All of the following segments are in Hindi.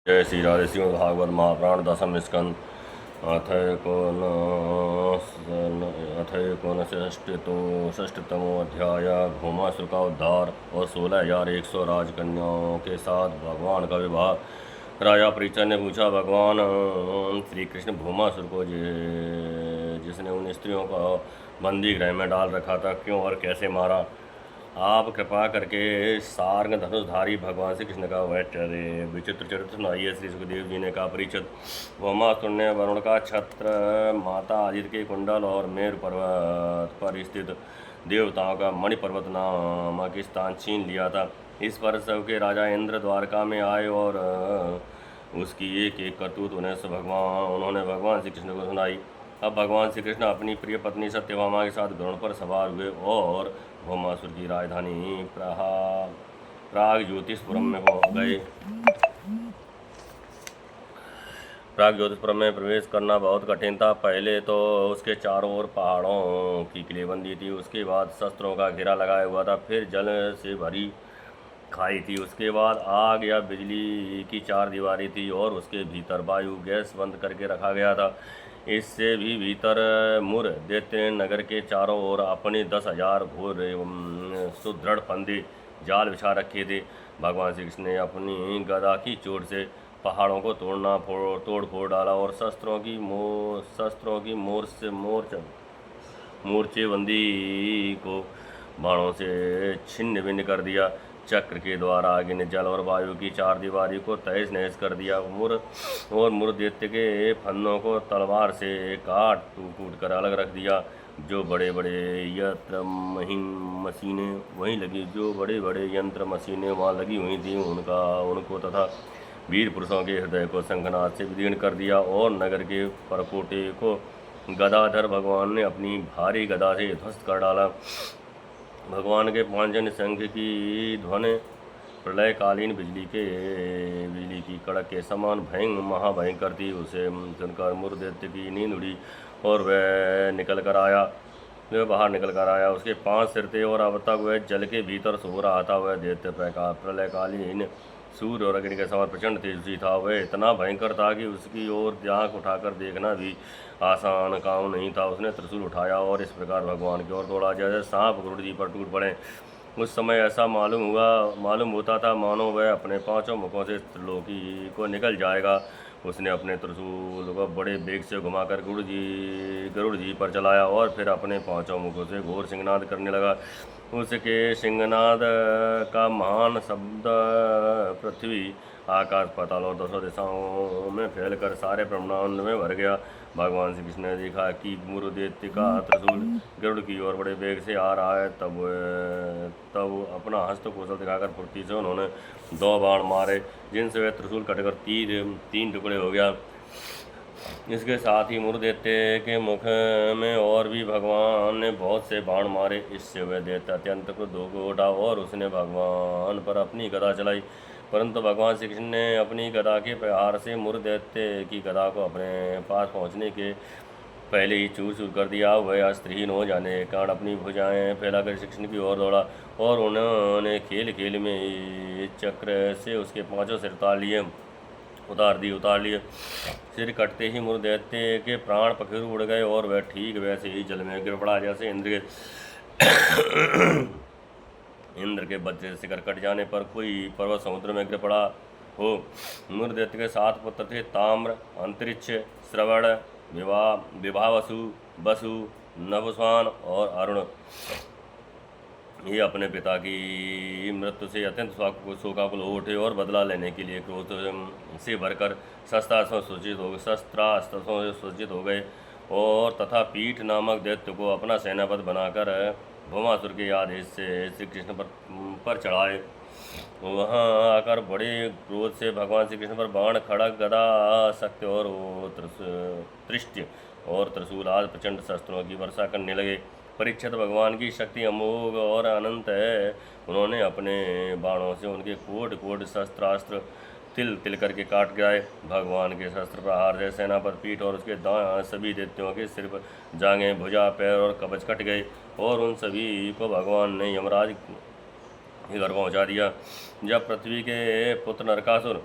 जय श्री राधे। श्रीमद् भागवत महापुराण दशम स्कंद अथ षष्ठतमो अध्याय। भौमासुर का उद्धार और 16,100 राजकन्याओं के साथ भगवान का विवाह। राजा परीक्षित ने पूछा, भगवान श्री कृष्ण भौमासुर को जिसने उन स्त्रियों को बंदी गृह में डाल रखा था क्यों और कैसे मारा? आप कृपा करके सार्ंग धनुषधारी भगवान श्री कृष्ण का वह विचित्र चरित्र सुनाइए। श्री सुखदेव जी ने कहा, परीक्षित, भौमासुर ने वरुण का छत्र, माता आदित्य के कुंडल और मेरु पर्वत पर स्थित देवताओं का मणि पर्वत नामक स्थान छीन लिया था। इस पर सबके राजा इंद्र द्वारका में आए और उसकी एक एक करतूत उन्होंने भगवान श्री कृष्ण को सुनाई। अब भगवान श्री कृष्ण अपनी प्रिय पत्नी सत्यभामा के साथ गरुड़ पर सवार हुए और भौमासुर की राजधानी प्राग ज्योतिषपुरम में गए। प्राग ज्योतिषपुरम में प्रवेश करना बहुत कठिन था। पहले तो उसके चारों ओर पहाड़ों की किलेबंदी थी, उसके बाद शस्त्रों का घेरा लगाया हुआ था, फिर जल से भरी खाई थी, उसके बाद आग या बिजली की चार दीवारी थी और उसके भीतर वायु गैस बंद करके रखा गया था। इससे भी भीतर मुर दैत्य नगर के चारों ओर अपने 10,000 घोर एवं सुदृढ़ फंदे जाल बिछा रखे थे। भगवान श्री कृष्ण ने अपनी गदा की चोट से पहाड़ों को तोड़ फोड़ डाला और शस्त्रों की मोर्चेबंदी को बाणों से छिन्न भिन्न कर दिया। चक्र के द्वारा अग्नि, जल और वायु की चार दीवारी को तहस नहस कर दिया। मुर दैत्य के फन्नों को तलवार से काट कूट कर अलग रख दिया। जो बड़े बड़े यंत्र मशीनें वहाँ लगी हुई थी उनको तथा वीर पुरुषों के हृदय को शंखनाद से विदीर्ण कर दिया और नगर के परकोटे को गदाधर भगवान ने अपनी भारी गदा से ध्वस्त कर डाला। भगवान के पांचजन्य शंख की ध्वनि प्रलयकालीन बिजली की कड़क के समान महाभयंकर थी। उसे सुनकर मुर दैत्य की नींद उड़ी और वह बाहर निकल कर आया। उसके 5 सिर थे और अब तक वह जल के भीतर सो रहा था। वह दैत्य प्रलयकालीन सूर्य और अग्नि के समान प्रचंड तेजस्वी था। वह इतना भयंकर था कि उसकी ओर आँख उठाकर देखना भी आसान काम नहीं था। उसने त्रिशूल उठाया और इस प्रकार भगवान की ओर दौड़ा जैसे सांप गरुड़ जी पर टूट पड़े। उस समय ऐसा मालूम होता था मानो वह अपने 5 मुखों से त्रिलोकी को निकल जाएगा। उसने अपने त्रिशूल को बड़े वेग से घुमाकर गरुड़ जी पर चलाया और फिर अपने 5 मुखों से घोर सिंहनाद करने लगा। उसके सिंहनाद का महान शब्द पृथ्वी, आकाश, पाताल और 10 दिशाओं में फैलकर सारे ब्रह्मांड में भर गया। भगवान श्री कृष्ण ने देखा कि मुर दैत्य का त्रिशूल गरुड़ की ओर बड़े वेग से आ रहा है। तब अपना हस्त कौशल दिखाकर फुर्ती से उन्होंने 2 बाण मारे, जिनसे वह त्रिशूल कटकर 3 टुकड़े हो गया। इसके साथ ही मुर दैत्य के मुख में और भी भगवान ने बहुत से बाण मारे। इससे वह दैत्य अत्यंत क्रुद्ध हो उठा और उसने भगवान पर अपनी गदा चलाई, परंतु भगवान श्री कृष्ण ने अपनी गदा के प्रहार से मुर दैत्य की गदा को अपने पास पहुंचने के पहले ही चूर चूर कर दिया। वह अस्त्रहीन हो जाने के कारण अपनी भुजाएं फैलाकर श्री कृष्ण की ओर दौड़ा और उन्होंने खेल में चक्र से उसके 5 सिर उतार लिए। सिर कटते ही मुर दैत्य के प्राण पखेरु उड़ गए और वह ठीक वैसे ही जल में गिर पड़ा जैसे इंद्र के वज्र से शिखर कट जाने पर कोई पर्वत समुद्र में गिर पड़ा हो। मुर दैत्य के 7 पुत्र थे, ताम्र, अंतरिक्ष, श्रवण, विभावसु, वसु, नभस्वान और अरुण। ये अपने पिता की मृत्यु से अत्यंत शोकाकुल हो उठे और बदला लेने के लिए क्रोध से भरकर शस्त्रास्त्रों से सुसज्जित हो गए और तथा पीठ नामक दैत्य को अपना सेनापति बनाकर भौमासुर के आदेश से श्री कृष्ण पर चढ़ाए। वहाँ आकर बड़े क्रोध से भगवान श्री कृष्ण पर बाण, खड़ग, गदा, शक्ति और त्रिष्ट्य और त्रिशूल आदि प्रचंड शस्त्रों की वर्षा करने लगे। परीक्षित, भगवान की शक्ति अमोघ और अनंत है। उन्होंने अपने बाणों से उनके कोट शस्त्रास्त्र तिल तिल करके काट गिराए। भगवान के शस्त्र प्रहार से सेनापति पीठ और उसके दाएं सभी दैत्यों के सिर, जांघें, भुजा, पैर और कवच कट गए और उन सभी को भगवान ने ही घर पहुंचा दिया। जब पृथ्वी के पुत्र नरकासुर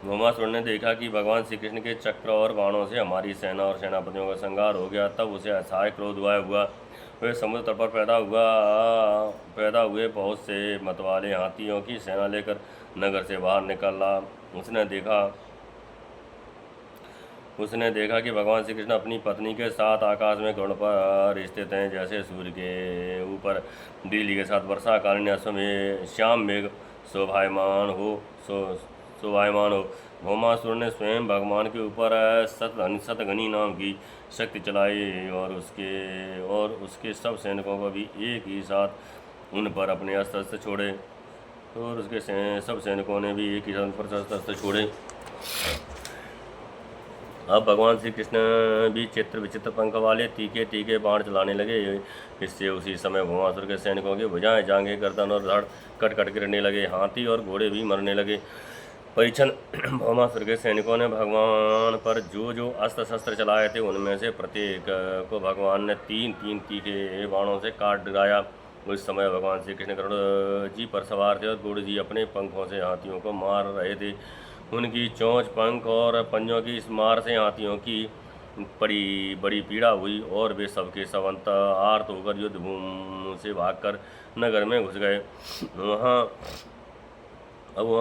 भौमासुर ने देखा कि भगवान श्री कृष्ण के चक्र और बाणों से हमारी सेना और सेनापतियों का संहार हो गया, तब उसे असहाय क्रोध हुआ। वे समुद्र तट पर पैदा हुए बहुत से मतवाले हाथियों की सेना लेकर नगर से बाहर निकला। उसने देखा कि भगवान श्री कृष्ण अपनी पत्नी के साथ आकाश में गरुड़ पर स्थित हैं, जैसे सूर्य के ऊपर बिजली के साथ वर्षाकालीन में श्याम मेघ शोभायमान हो। भौमासुर ने स्वयं भगवान के ऊपर शतघनी नाम की शक्ति चलाई और उसके सब सैनिकों को भी एक ही साथ उन पर अपने अस्त्र छोड़े, और उसके सब सैनिकों ने भी एक ही साथ पर अस्त्र छोड़े। अब भगवान श्री कृष्ण भी चित्र विचित्र पंख वाले तीखे बाण चलाने लगे। इससे उसी समय भौमासुर के सैनिकों की भुजाएं, जांघें, गर्दन और धड़ कट गिरने लगे। हाथी और घोड़े भी मरने लगे। परीक्षण भौमासुर के सैनिकों ने भगवान पर जो अस्त्र शस्त्र चलाए थे, उनमें से प्रत्येक को भगवान ने तीन तीखे बाणों से काट गिराया। उस समय भगवान श्री कृष्ण गरुड़ जी पर सवार थे और गरुड़ जी अपने पंखों से हाथियों को मार रहे थे। उनकी चोंच, पंख और पंजों की इस मार से हाथियों की बड़ी पीड़ा हुई और वे सबके सब अंत आर्त होकर युद्ध भूमि से भागकर नगर में घुस गए। वहाँ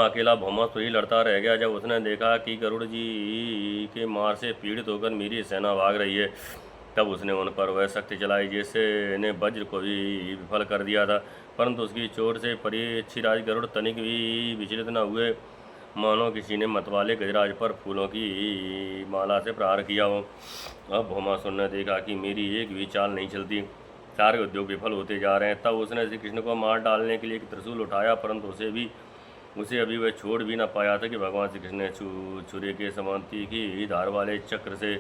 अकेला भौमासुर ही लड़ता रह गया। जब उसने देखा कि गरुड़ जी के मार से पीड़ित होकर मेरी सेना भाग रही है, तब उसने उन पर वह शक्ति चलाई जैसे ने वज्र को भी विफल कर दिया था। परंतु उसकी चोट से परीक्षिराज गरुड़ तनिक भी विचलित न हुए, मानो किसी ने मतवाले गजराज पर फूलों की माला से प्रहार किया हो। अब भौमासुर ने देखा कि मेरी एक भी चाल नहीं चलती, सारे उद्योग विफल होते जा रहे हैं। तब उसने श्री कृष्ण को मार डालने के लिए एक त्रिशूल उठाया, परंतु उसे अभी वह छोड़ भी न पाया था कि भगवान श्री कृष्ण ने छुरे के समान तीखी धार वाले चक्र से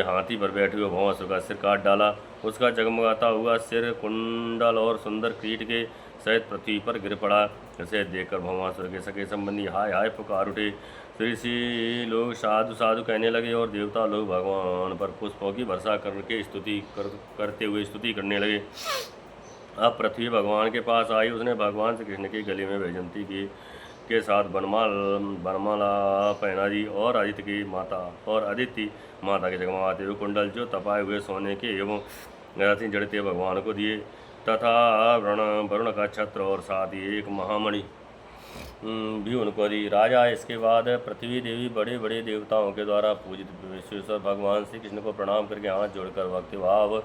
हाथी पर बैठे हुए भौमासुर का सिर काट डाला। उसका जगमगाता हुआ सिर कुंडल और सुंदर कीट के सहित पृथ्वी पर गिर पड़ा। इसे देखकर भौमासुर के सके संबंधी हाय हाय पुकार उठे। ऋषि लोग साधु साधु कहने लगे और देवता लोग भगवान पर पुष्पों की वर्षा करके करते हुए स्तुति करने लगे। अब पृथ्वी भगवान के पास आई। उसने भगवान श्री कृष्ण के गले में वैजयंती के साथ बनमाला पहना दी और अदिति माता के जगमगाते हुए कुंडल जो तपाए हुए सोने के एवं रत्न जड़ते भगवान को दिए, तथा वरुण का छत्र और साथ ही एक महामणि भी उनको दी। राजा इसके बाद पृथ्वी देवी बड़े बड़े देवताओं के द्वारा पूजित विश्वेश्वर भगवान श्री कृष्ण को प्रणाम करके हाथ जोड़कर भक्ति भाव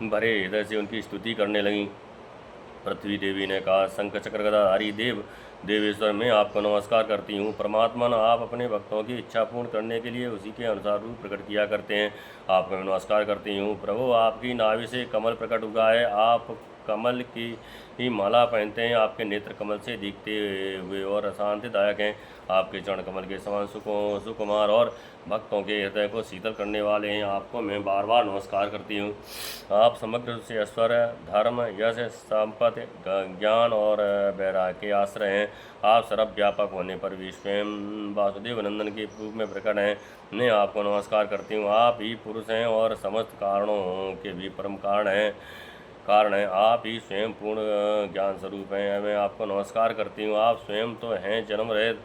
भरे हृदय से उनकी स्तुति करने लगी। पृथ्वी देवी ने कहा, शंख चक्र गदाधारी देवेश्वर, मैं आपको नमस्कार करती हूँ। परमात्मा आप अपने भक्तों की इच्छा पूर्ण करने के लिए उसी के अनुसार रूप प्रकट किया करते हैं। आपको मैं नमस्कार करती हूँ। प्रभु, आपकी नाभि से कमल प्रकट हुआ है। आप कमल की ही माला पहनते हैं। आपके नेत्र कमल से दिखते हुए और अशांतिदायक हैं। आपके चरण कमल के समान सुकुमार और भक्तों के हृदय को शीतल करने वाले हैं। आपको मैं बार बार नमस्कार करती हूँ। आप समग्र रूप से ऐश्वर्य, धर्म, यश, संपत्ति, ज्ञान और वैराग्य के आश्रय हैं। आप सर्वव्यापक होने पर भी स्वयं वासुदेव नंदन के रूप में प्रकट हैं। मैं आपको नमस्कार करती हूँ। आप ही पुरुष हैं और समस्त कारणों के भी परम कारण हैं। आप ही स्वयं पूर्ण ज्ञान स्वरूप हैं। मैं आपको नमस्कार करती हूँ। आप स्वयं तो हैं जन्म रहित,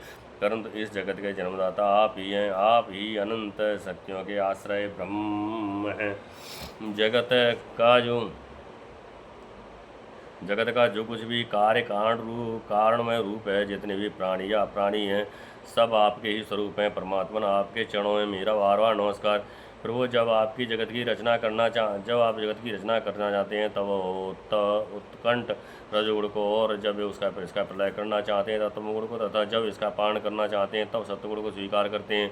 परंतु इस जगत के जन्मदाता आप ही हैं। आप ही अनंत शक्तियों के आश्रय ब्रह्म हैं। जगत का जो कुछ भी कारणमय रूप है, जितने भी प्राणी या अप्राणी हैं, सब आपके ही स्वरूप हैं। परमात्मा, आपके चरणों में मेरा बार बार नमस्कार। प्रभु, जब आप जगत की रचना करना चाहते हैं, तब उत्कंठ रजोगुण को, और जब इसका प्रलय करना चाहते हैं तब तमोगुण को, तथा जब इसका पारण करना चाहते हैं तब सत्वगुण को स्वीकार करते हैं।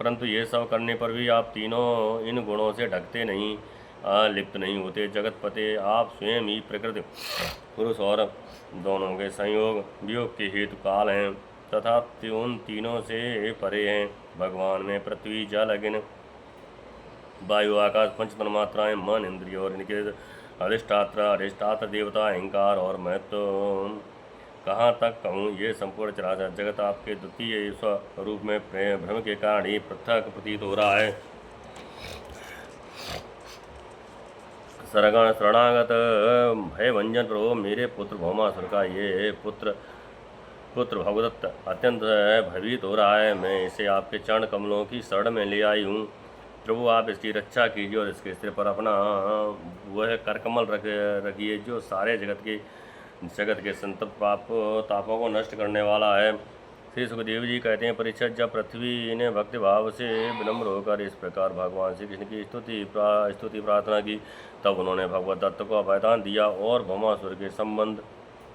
परंतु ये सब करने पर भी आप तीनों इन गुणों से ढकते नहीं, लिप्त नहीं होते। जगतपते, आप स्वयं ही प्रकृति, पुरुष और दोनों के संयोग वियोग के हेतु काल हैं, तथा उन तीनों से परे हैं। भगवान में पृथ्वी, जल, अग्नि, वायु, आकाश, पंच तन्मात्राएं, मन, इंद्रिय और इनके अधिष्ठात्र देवता, अहंकार और महत्व, कहाँ तक कहूँ, ये संपूर्ण चराचर जगत आपके द्वितीय स्वरूप में भ्रम के कारण ही पृथक प्रतीत हो रहा है। शरणागत भय भंजन प्रभु, मेरे पुत्र भौमासुर का ये पुत्र भगदत्त अत्यंत भयभीत हो रहा है। मैं इसे आपके चरण कमलों की शरण में ले आई हूँ। प्रभु आप इसकी रक्षा कीजिए और इसके सिर पर अपना वह करकमल रखिए जो सारे जगत के संतप्त तापों को नष्ट करने वाला है। श्री सुखदेव जी कहते हैं, परीक्षित जब पृथ्वी ने भक्ति भाव से विनम्र होकर इस प्रकार भगवान श्री कृष्ण की स्तुति प्रार्थना की, तब उन्होंने भगवत दत्त को अभयदान दिया और भौमासुर के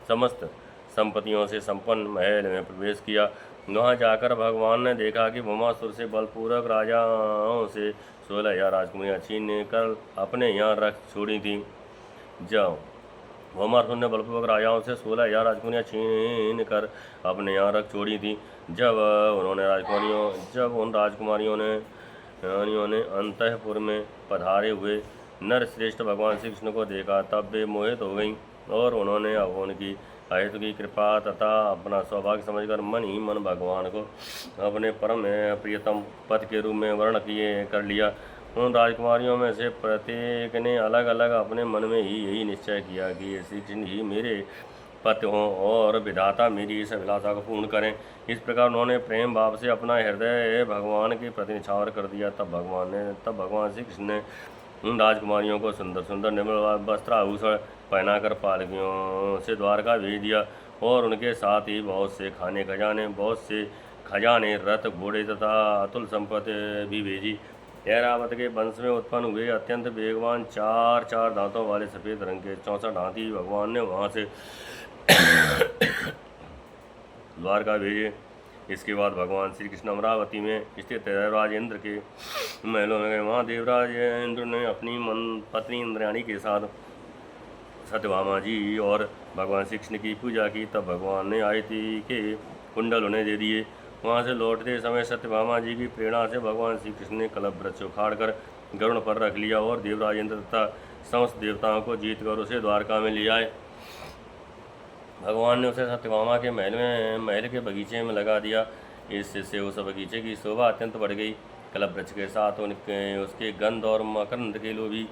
समस्त संपत्तियों से संपन्न महल में प्रवेश किया। वहाँ जाकर भगवान ने देखा कि भौमासुर से बलपूर्वक राजाओं से 16,000 राजकुमारियाँ छीन कर अपने यहाँ रख छोड़ी थी। जब भौमासुर ने बलपूर्वक राजाओं से 16,000 राजकुमारियाँ छीन कर अपने यहाँ रख छोड़ी थी। जब उन राजकुमारियों ने अंतःपुर में पधारे हुए नर श्रेष्ठ भगवान श्री कृष्ण को देखा, तब वे मोहित हो गईं और उन्होंने अब उनकी अहेतु की कृपा तथा अपना सौभाग्य समझकर मन ही मन भगवान को अपने परम प्रियतम पद के रूप में वर्ण कर लिया। उन राजकुमारियों में से प्रत्येक ने अलग अलग अपने मन में ही यही निश्चय किया कि श्री कृष्ण ही मेरे पति हों और विधाता मेरी इस अभिलाषा को पूर्ण करें। इस प्रकार उन्होंने प्रेम भाव से अपना हृदय भगवान के प्रति निछावर कर दिया। तब भगवान श्री कृष्ण ने उन राजकुमारियों को सुंदर सुंदर निर्मल वस्त्राभूषण पहनाकर पालकियों से द्वारका भेज दिया और उनके साथ ही बहुत से खजाने रथ घोड़े तथा अतुल संपत्ति भी भेजी। ऐरावत के वंश में उत्पन्न हुए अत्यंत वेगवान चार दांतों वाले सफ़ेद रंग के 64 हाथी भगवान ने वहाँ से द्वारका भेजे। इसके बाद भगवान श्री कृष्ण अमरावती में स्थित देवराज इंद्र के महलों में गए। वहाँ देवराज इंद्र ने अपनी पत्नी इंद्राणी के साथ सत्यभामा जी और भगवान श्री कृष्ण की पूजा की। तब भगवान ने आयति के कुंडल उन्हें दे दिए। वहाँ से लौटते समय सत्यभामा जी की प्रेरणा से भगवान श्री कृष्ण ने कलप वृक्ष उखाड़कर गरुड़ पर रख लिया और देवराज इंद्र तथा समस्त देवताओं को जीतकर उसे द्वारका में ले आए। भगवान ने उसे सत्यभामा के महल के बगीचे में लगा दिया। इससे उस बगीचे की शोभा अत्यंत बढ़ गई। कलप वृक्ष के साथ उसके गंध और मकरंद के लोभी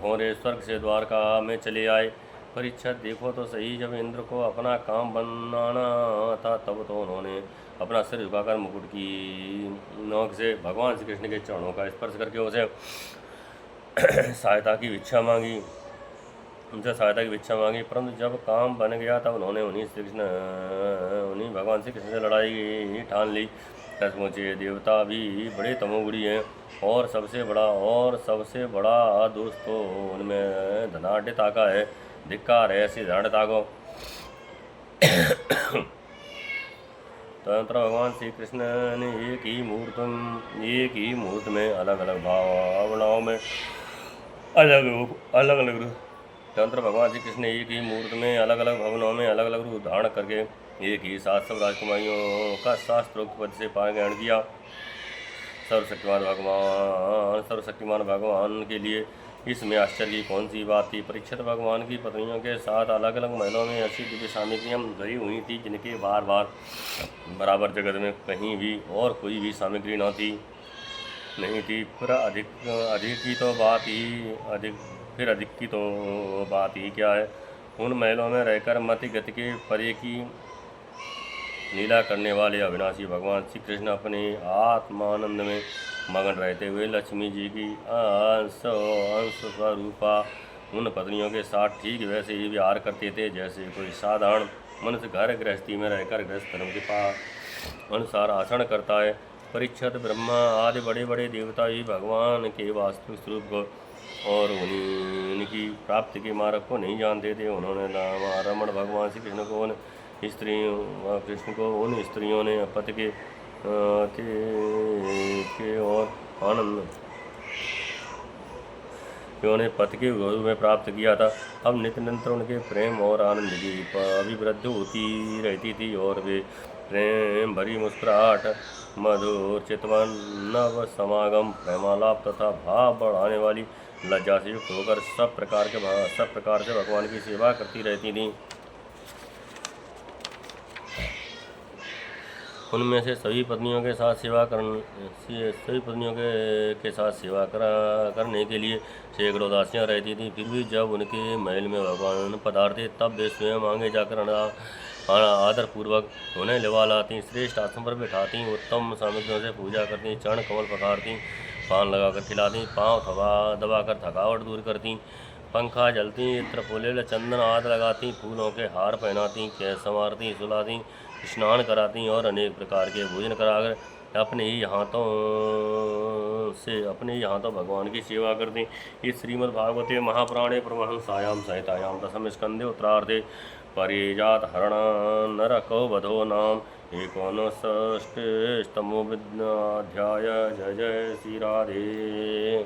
भौरे स्वर्ग से द्वारका में चले आए। परीक्षित देखो तो सही, जब इंद्र को अपना काम बनाना था तब तो उन्होंने अपना सिर झुकाकर मुकुट की नोक से भगवान श्री कृष्ण के चरणों का स्पर्श करके उनसे सहायता की भिक्षा मांगी, परंतु जब काम बन गया तब उन्होंने उन्हीं भगवान श्री कृष्ण से लड़ाई ठान ली। सचमुच ये देवता भी बड़े तमोगुणी हैं और सबसे बड़ा दोष तो उनमें धनाढ़ता का है। धिक्कार है ऐसी धनाढ़ता को। तदनंतर भगवान श्री कृष्ण ने एक ही मुहूर्त में अलग अलग भावनाओं में तदनंतर भगवान श्री कृष्ण ने एक ही मुहूर्त में अलग अलग भवनों में अलग अलग रूप धारण करके एक ही साथ सब राजकुमारियों का शास्त्रोक्त पद से पारण ग्रहण किया। सर्वशक्तिमान भगवान के लिए इसमें आश्चर्य की कौन सी बात थी। परीक्षित भगवान की पत्नियों के साथ अलग अलग महलों में ऐसी दिव्य सामग्रियाँ भरी हुई थी जिनके बराबर जगत में कहीं भी और कोई भी सामग्री नहीं थी। फिर अधिक की तो बात ही क्या है। उन महलों में रहकर मति गति के परे की लीला करने वाले अविनाशी भगवान श्री कृष्ण अपने आत्मानंद में मगन रहते हुए लक्ष्मी जी की अंश स्वरूपा उन पत्नियों के साथ ठीक वैसे ही व्यवहार करते थे जैसे कोई साधारण मनुष्य घर गृहस्थी में रहकर गृहस्थ धर्म के अनुसार आचरण करता है। परीक्षित ब्रह्मा आदि बड़े बड़े देवता ही भगवान के वास्तविक स्वरूप को और उनकी प्राप्ति के मार्ग को नहीं जानते थे। उन्होंने रमण भगवान श्री कृष्ण को उन स्त्रियों ने पति के और आनंद उन्होंने पति के रूप में प्राप्त किया था। अब निरंतर उनके प्रेम और आनंद की अभिवृद्धि होती रहती थी और वे प्रेम भरी मुस्कुराहट मधुर चितवन नव समागम प्रेमालाप तथा भाव बढ़ाने वाली लज्जा से युक्त होकर सब प्रकार से भगवान की सेवा करती रहती थी। उनमें से सभी पत्नियों के साथ सेवा करने के लिए सैकड़ों दासियां रहती थीं। फिर भी जब उनके महल में भगवान पधारते तब वे स्वयं आगे जाकर आदरपूर्वक उन्हें लिवा लाती, श्रेष्ठ आसन पर बैठाती, उत्तम सामग्रियों से पूजा करती, चरण कमल पखारती, पान लगाकर खिलाती, पाँव दबाकर थकावट दूर करती, पंखा जलती, इत्र फुलेल चंदन आदि लगाती, फूलों के हार पहनाती, केश संवारती, सुलाती, स्नान कराती और अनेक प्रकार के भोजन कराकर अपने ही हाथों भगवान की सेवा करती। इस श्रीमद्भागवते महापुराणे परमहंसायां संहितायां दशम स्कंदे उत्तरार्धे परिजात हरण नरको वधो नाम एकोनषष्टितमोऽध्याय। जय जय श्री राधे।